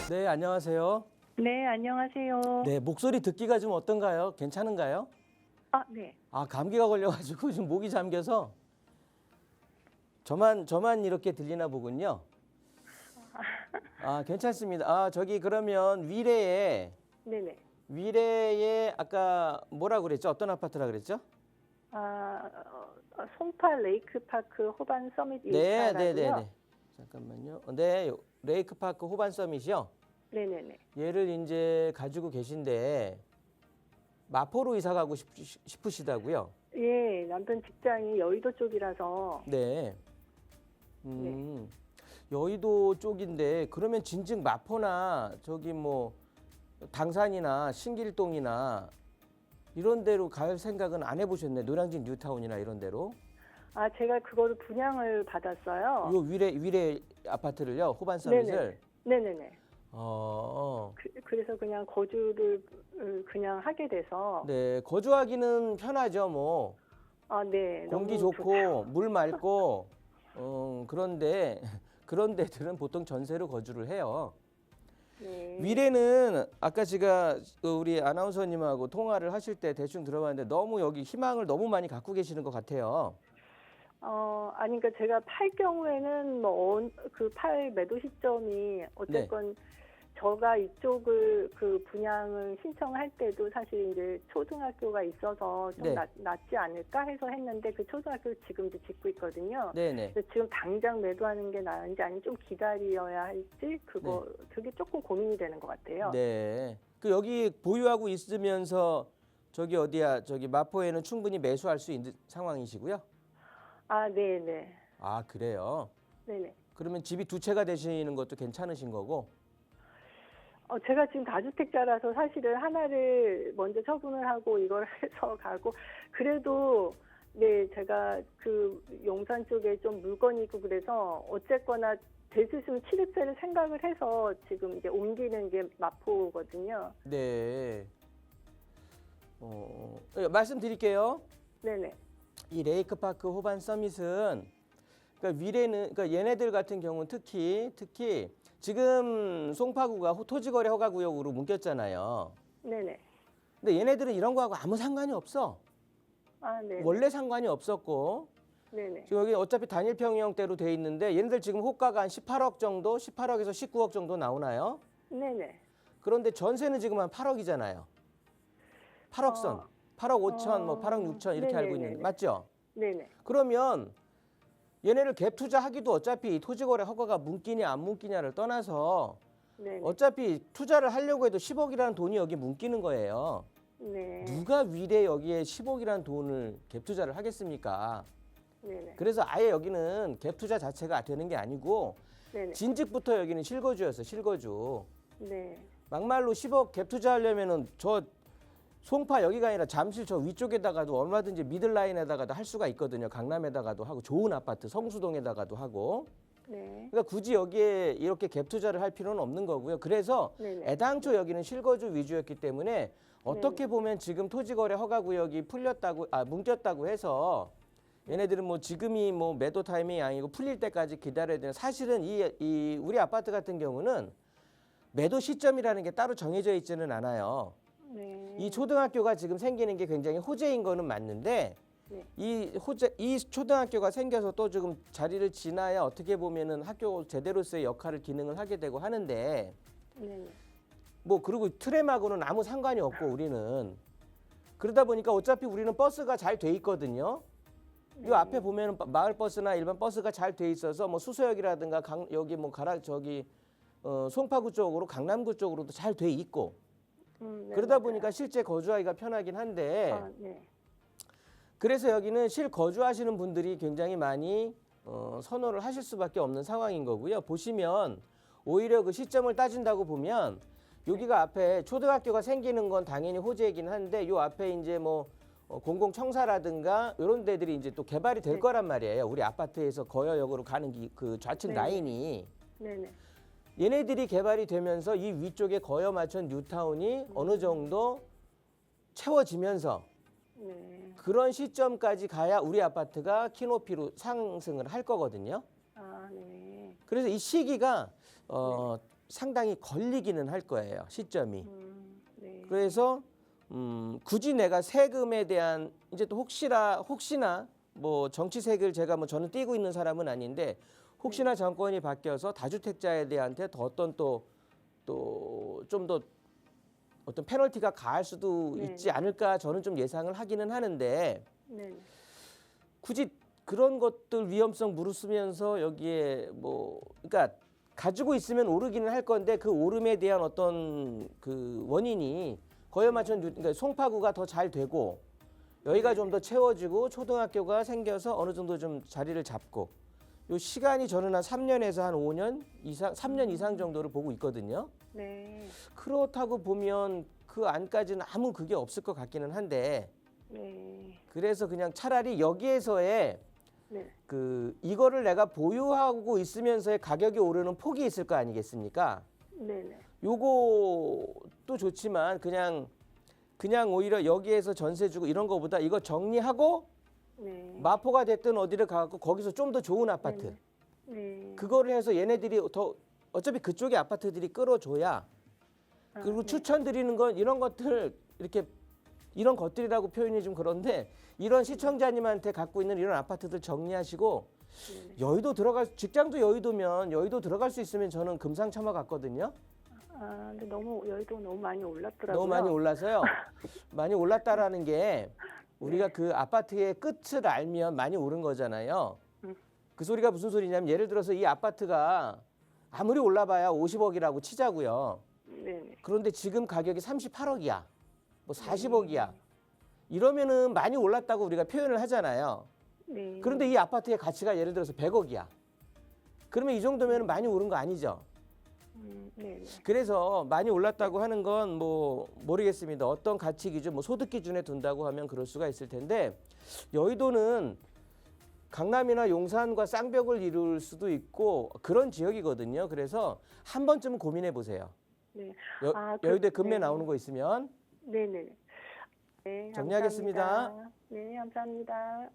네, 안녕하세요. 네, 안녕하세요. 네, 목소리 듣기가 좀 어떤가요? 괜찮은가요? 아, 네. 아, 감기가 걸려가지고 지금 목이 잠겨서 저만 이렇게 들리나 보군요. 아, 괜찮습니다. 아, 저기 그러면 네네. 위례에 아까 뭐라 그랬죠? 어떤 아파트라 그랬죠? 송파 레이크파크 호반 서밋 네, 1차라고요? 네, 네, 네. 잠깐만요. 네, 레이크파크 호반섬이시요. 네네네. 얘를 이제 가지고 계신데 마포로 이사 가고 싶으시다고요? 예, 남편 직장이 여의도 쪽이라서. 네. 여의도 쪽인데 그러면 진즉 마포나 저기 뭐 당산이나 신길동이나 이런 데로 갈 생각은 안 해보셨네. 노량진 뉴타운이나 이런 데로. 아, 제가 그거를 분양을 받았어요. 요 위례 아파트를요. 호반 서밋을. 네네네. 어. 그래서 그냥 거주를 그냥 하게 돼서. 네, 거주하기는 편하죠. 뭐 아, 네. 공기 너무 좋고 좋죠. 물 맑고 그런데 그런 데들은 보통 전세로 거주를 해요. 네. 위례는 아까 제가 우리 아나운서님하고 통화를 하실 때 대충 들어봤는데 너무 여기 희망을 너무 많이 갖고 계시는 것 같아요. 아니, 그러니까 제가 팔 경우에는 그 팔 매도 시점이 어쨌건 저가 이쪽을 그 분양을 신청할 때도 사실 이제 초등학교가 있어서 좀 네. 낫지 않을까 해서 했는데 그 초등학교를 지금 이제 짓고 있거든요. 네네. 그래서 지금 당장 매도하는 게 나은지 아니면 좀 기다려야 할지 그게 조금 고민이 되는 것 같아요. 네. 그 여기 보유하고 있으면서 저기 어디야 저기 마포에는 충분히 매수할 수 있는 상황이시고요. 아, 네네. 아 그래요. 네네. 그러면 집이 두 채가 되시는 것도 괜찮으신 거고. 제가 지금 다주택자라서 사실은 하나를 먼저 처분을 하고 이걸 해서 가고 그래도 네 제가 그 용산 쪽에 좀 물건이 있고 그래서 어쨌거나 될 수 있으면 취득세를 생각을 해서 지금 이제 옮기는 게 마포거든요. 네. 말씀드릴게요. 네네. 이 레이크파크 호반 서밋은 그러니까 위례는 그러니까 얘네들 같은 경우는 특히 지금 송파구가 토지거래 허가구역으로 묶였잖아요. 네네. 근데 얘네들은 이런 거하고 아무 상관이 없어. 아, 네. 원래 상관이 없었고 네네. 지금 여기 어차피 단일 평형대로 돼 있는데 얘네들 지금 호가가 한 18억 정도, 18억에서 19억 정도 나오나요? 네네. 그런데 전세는 지금 한 8억이잖아요. 8억 선, 8억 5천, 뭐 8억 6천 이렇게 알고 있는데 맞죠? 네네. 그러면 얘네를 갭 투자하기도 어차피 토지거래 허가가 뭉끼냐 안 뭉끼냐를 떠나서 네네. 어차피 투자를 하려고 해도 10억이라는 돈이 여기 뭉끼는 거예요. 네. 누가 위례 여기에 10억이라는 돈을 갭 투자를 하겠습니까? 네네. 그래서 아예 여기는 갭 투자 자체가 되는 게 아니고 네네. 진즉부터 여기는 실거주였어, 실거주. 네. 막말로 10억 갭 투자하려면은 저 송파 여기가 아니라 잠실 저 위쪽에다가도 얼마든지 미들라인에다가도 할 수가 있거든요. 강남에다가도 하고 좋은 아파트 성수동에다가도 하고. 네. 그러니까 굳이 여기에 이렇게 갭 투자를 할 필요는 없는 거고요. 그래서 네네. 애당초 여기는 실거주 위주였기 때문에 어떻게 보면 지금 토지거래 허가구역이 뭉쳤다고 해서 얘네들은 뭐 지금이 뭐 매도 타이밍이 아니고 풀릴 때까지 기다려야 되는 사실은 이 우리 아파트 같은 경우는 매도 시점이라는 게 따로 정해져 있지는 않아요. 네. 이 초등학교가 지금 생기는 게 굉장히 호재인 거는 맞는데 네. 이 초등학교가 생겨서 또 지금 자리를 지나야 어떻게 보면은 학교 제대로서의 역할을 기능을 하게 되고 하는데 네네. 뭐 그리고 트램하고는 아무 상관이 없고 우리는 그러다 보니까 어차피 우리는 버스가 잘 돼 있거든요. 이 앞에 보면은 마을 버스나 일반 버스가 잘 돼 있어서 뭐 수서역이라든가 여기 뭐 송파구 쪽으로 강남구 쪽으로도 잘 돼 있고 네, 그러다 맞아요. 보니까 실제 거주하기가 편하긴 한데 아, 네. 그래서 여기는 실거주하시는 분들이 굉장히 많이 선호를 하실 수밖에 없는 상황인 거고요. 보시면 오히려 그 시점을 따진다고 보면 여기가 앞에 초등학교가 생기는 건 당연히 호재이긴 한데 요 앞에 이제 뭐 공공청사라든가 이런 데들이 이제 또 개발이 될 거란 말이에요. 우리 아파트에서 거여역으로 가는 그 좌측 네네. 라인이 네네. 얘네들이 개발이 되면서 이 위쪽에 거여 맞춘 뉴타운이 어느 정도 채워지면서 네. 그런 시점까지 가야 우리 아파트가 키높이로 상승을 할 거거든요. 아, 네. 그래서 이 시기가 상당히 걸리기는 할 거예요. 시점이. 네. 그래서 굳이 내가 세금에 대한 이제 또 혹시나 뭐 정치색을 제가 뭐 저는 띄고 있는 사람은 아닌데 혹시나 정권이 바뀌어서 다주택자에 대한테 더 어떤 또 좀 더 어떤 페널티가 가할 수도 네. 있지 않을까 저는 좀 예상을 하기는 하는데 네. 굳이 그런 것들 위험성 무릅쓰면서 여기에 뭐 그러니까 가지고 있으면 오르기는 할 건데 그 오름에 대한 어떤 그 원인이 거기에 맞춘 그러니까 송파구가 더 잘 되고 여기가 좀 더 채워지고 초등학교가 생겨서 어느 정도 좀 자리를 잡고 요 시간이 저는 한 3년에서 한 5년 이상 3년 이상 정도를 보고 있거든요. 네. 그렇다고 보면 그 안까지는 아무 그게 없을 것 같기는 한데 네. 그래서 그냥 차라리 여기에서의 네. 그 이거를 내가 보유하고 있으면서의 가격이 오르는 폭이 있을 거 아니겠습니까? 네. 네. 요것도 좋지만 그냥 오히려 여기에서 전세 주고 이런 거보다 이거 정리하고 네. 마포가 됐든 어디를 가고 거기서 좀 더 좋은 아파트 네. 그거를 해서 얘네들이 더 어차피 그쪽의 아파트들이 끌어줘야 그리고 네. 추천드리는 건 이런 것들 이렇게 이런 것들이라고 표현이 좀 그런데 이런 시청자님한테 갖고 있는 이런 아파트들 정리하시고 네. 여의도 들어갈 직장도 여의도면 여의도 들어갈 수 있으면 저는 금상첨화 같거든요. 아, 근데 너무 여의도 너무 많이 올랐더라고요. 너무 많이 올라서요. 많이 올랐다라는 게 우리가 그 아파트의 끝을 알면 많이 오른 거잖아요. 그 소리가 무슨 소리냐면 예를 들어서 이 아파트가 아무리 올라봐야 50억이라고 치자고요. 네. 그런데 지금 가격이 38억이야. 뭐 40억이야. 이러면은 많이 올랐다고 우리가 표현을 하잖아요. 네. 그런데 이 아파트의 가치가 예를 들어서 100억이야. 그러면 이 정도면 많이 오른 거 아니죠. 네. 그래서 많이 올랐다고 하는 건 뭐 모르겠습니다. 어떤 가치 기준, 뭐 소득 기준에 둔다고 하면 그럴 수가 있을 텐데 여의도는 강남이나 용산과 쌍벽을 이룰 수도 있고 그런 지역이거든요. 그래서 한 번쯤은 고민해 보세요. 네. 여의도에 금매 네. 나오는 거 있으면 네네. 네, 정리하겠습니다. 감사합니다. 네, 감사합니다.